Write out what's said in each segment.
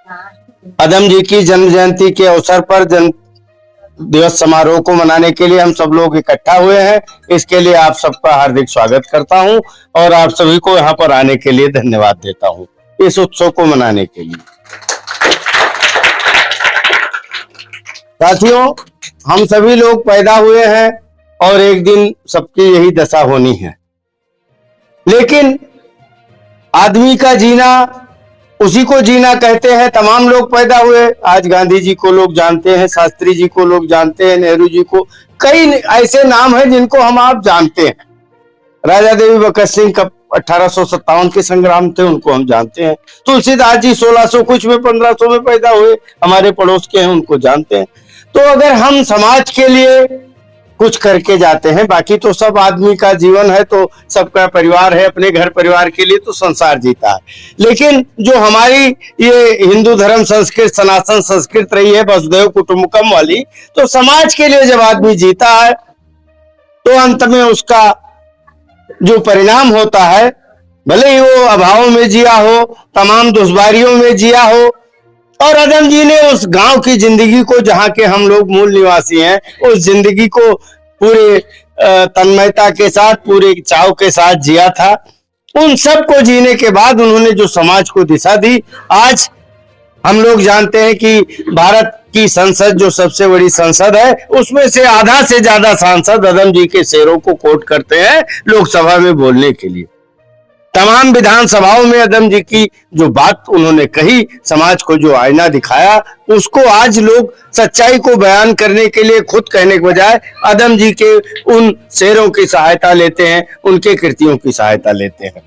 अदम जी की जन्म जयंती के अवसर पर जन्म दिवस समारोह को मनाने के लिए हम सब लोग इकट्ठा हुए हैं। इसके लिए आप सबका हार्दिक स्वागत करता हूं और आप सभी को यहाँ पर आने के लिए धन्यवाद देता हूं इस उत्सव को मनाने के लिए। साथियों, हम सभी लोग पैदा हुए हैं और एक दिन सबकी यही दशा होनी है, लेकिन आदमी का जीना उसी को जीना कहते हैं। तमाम लोग पैदा हुए, आज गांधी जी को लोग जानते हैं, शास्त्री जी को लोग जानते हैं, नेहरू जी को, कई ऐसे नाम हैं जिनको हम आप जानते हैं। राजा देवी बकर सिंह का 1857 के संग्राम थे, उनको हम जानते हैं। तुलसीदास जी 1600 कुछ में 1500 में पैदा हुए, हमारे पड़ोस के हैं, उनको जानते हैं। तो अगर हम समाज के लिए कुछ करके जाते हैं, बाकी तो सब आदमी का जीवन है, तो सबका परिवार है, अपने घर परिवार के लिए तो संसार जीता है। लेकिन जो हमारी ये हिंदू धर्म संस्कृत सनातन संस्कृत रही है वसुधैव कुटुंबकम वाली, तो समाज के लिए जब आदमी जीता है तो अंत में उसका जो परिणाम होता है, भले ही वो अभाव में जिया हो, तमाम दुश्वारियों में जिया हो, और अदम जी ने उस गांव की जिंदगी को, जहां के हम लोग मूल निवासी हैं, उस जिंदगी को पूरे तन्मयता के साथ, पूरे चाव के साथ जिया था। उन सब को जीने के बाद उन्होंने जो समाज को दिशा दी, आज हम लोग जानते हैं कि भारत की संसद जो सबसे बड़ी संसद है, उसमें से आधा से ज्यादा सांसद अदम जी के शेरों को कोट करते हैं लोकसभा में बोलने के लिए। तमाम विधानसभाओं में अदम जी की जो बात उन्होंने कही, समाज को जो आईना दिखाया, उसको आज लोग सच्चाई को बयान करने के लिए खुद कहने के बजाय अदम जी के उन शेरों की सहायता लेते हैं, उनके कृतियों की सहायता लेते हैं।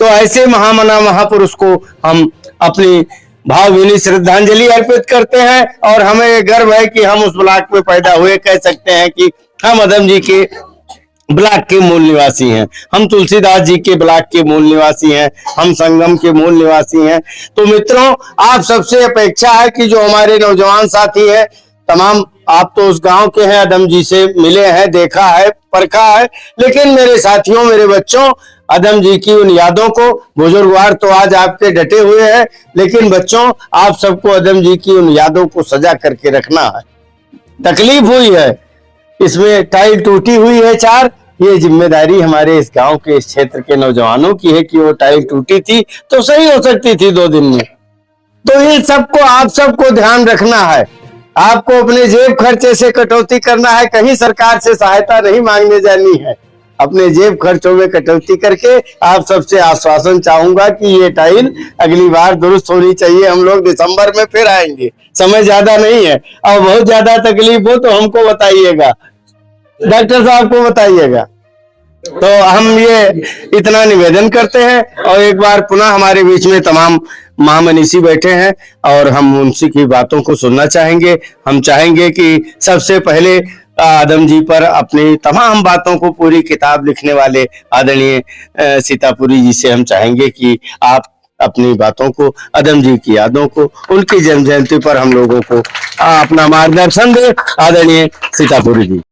तो ऐसे महामना महापुरुष को हम अपनी भावभीनी श्रद्धांजलि अर्पित करते हैं और हमें गर्व है कि हम उस ब्लॉक में पैदा हुए। कह सकते हैं कि हम अदम जी के ब्लॉक के मूल निवासी हैं, हम तुलसीदास जी के ब्लॉक के मूल निवासी हैं, हम संगम के मूल निवासी हैं। तो मित्रों, आप सबसे अपेक्षा है कि जो हमारे नौजवान साथी हैं, तमाम आप तो उस गांव के हैं, अदम जी से मिले हैं, देखा है, परखा है, लेकिन मेरे साथियों, मेरे बच्चों, अदम जी की उन यादों को, बुजुर्गवार तो आज आपके डटे हुए हैं, लेकिन बच्चों, आप सबको अदम जी की उन यादों को सजा करके रखना है। तकलीफ हुई है, इसमें टाइल टूटी हुई है 4, ये जिम्मेदारी हमारे इस गांव के, इस क्षेत्र के नौजवानों की है कि वो टाइल टूटी थी तो सही हो सकती थी 2 दिन में। तो इन सबको, आप सबको ध्यान रखना है। आपको अपने जेब खर्चे से कटौती करना है, कहीं सरकार से सहायता नहीं मांगने जानी है। अपने जेब खर्चों में कटौती करके आप सबसे आश्वासन चाहूंगा कि ये टाइल अगली बार दुरुस्त होनी चाहिए। हम लोग दिसंबर में फिर आएंगे, समय ज्यादा नहीं है। और बहुत ज्यादा तकलीफ हो तो हमको बताइएगा, डॉक्टर साहब को बताइएगा। तो हम ये इतना निवेदन करते हैं और एक बार पुनः हमारे बीच में तमाम महामनीषी बैठे हैं और हम उनसी की बातों को सुनना चाहेंगे। हम चाहेंगे कि सबसे पहले आदम जी पर अपनी तमाम बातों को, पूरी किताब लिखने वाले आदरणीय सीतापुरी जी से हम चाहेंगे कि आप अपनी बातों को, अदम जी की यादों को, उनकी जन्म जयंती पर हम लोगों को अपना मार्गदर्शन दे। आदरणीय सीतापुरी जी।